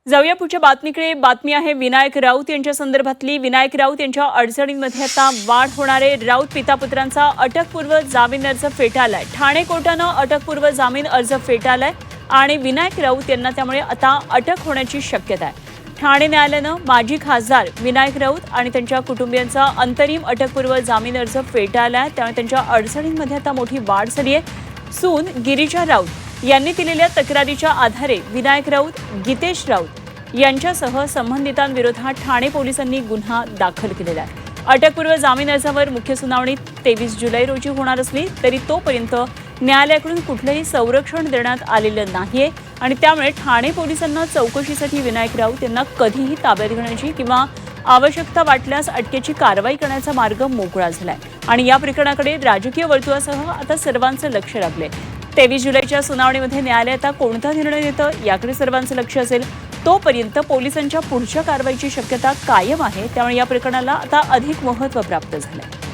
जाऊया पुढच्या बातमीकडे। बातमी आहे विनायक राऊत यांच्या संदर्भातली। विनायक राऊत यांच्या अडचणींमध्ये आता वाढ होणार आहे। राऊत पिता-पुत्रांचा अटकपूर्व जामीन अर्ज फेटाळलाय। ठाणे कोर्टानं अटकपूर्व जामीन अर्ज फेटाळलाय आणि विनायक राऊत यांना त्यामुळे आता अटक होण्याची शक्यता आहे। ठाणे न्यायालयानं माजी खासदार विनायक राऊत आणि त्यांच्या कुटुंबियांचा अंतरिम अटकपूर्व जामीन अर्ज फेटाळलाय। त्यामुळे त्यांच्या अडचणींमध्ये आता मोठी वाढ झाली आहे। सून गिरिजा राऊत यांनी दिलेल्या तक्रारीच्या आधारे विनायक राऊत, गीतेश राऊत यांच्यासह संबंधितांविरोधात ठाणे पोलिसांनी गुन्हा दाखल केलेला आहे। अटकपूर्व जामीन अर्जावर मुख्य सुनावणी 23 जुलै रोजी होणार असली तरी तोपर्यंत न्यायालयाकडून कुठलंही संरक्षण देण्यात आलेलं नाहीये आणि त्यामुळे ठाणे पोलिसांना चौकशीसाठी विनायक राऊत यांना कधीही ताब्यात घेण्याची किंवा आवश्यकता वाटल्यास अटकेची कारवाई करण्याचा मार्ग मोकळा झालाय आणि या प्रकरणाकडे राजकीय वर्तुळासह आता सर्वांचं लक्ष लागलंय। 23 जुलैच्या सुनावणीमध्ये न्यायालय आता कोणता निर्णय देतं याकडे सर्वांचं लक्ष असेल। तोपर्यंत पोलिसांच्या पुढच्या कारवाईची शक्यता कायम आहे, त्यामुळे या प्रकरणाला आता अधिक महत्त्व प्राप्त झालंय।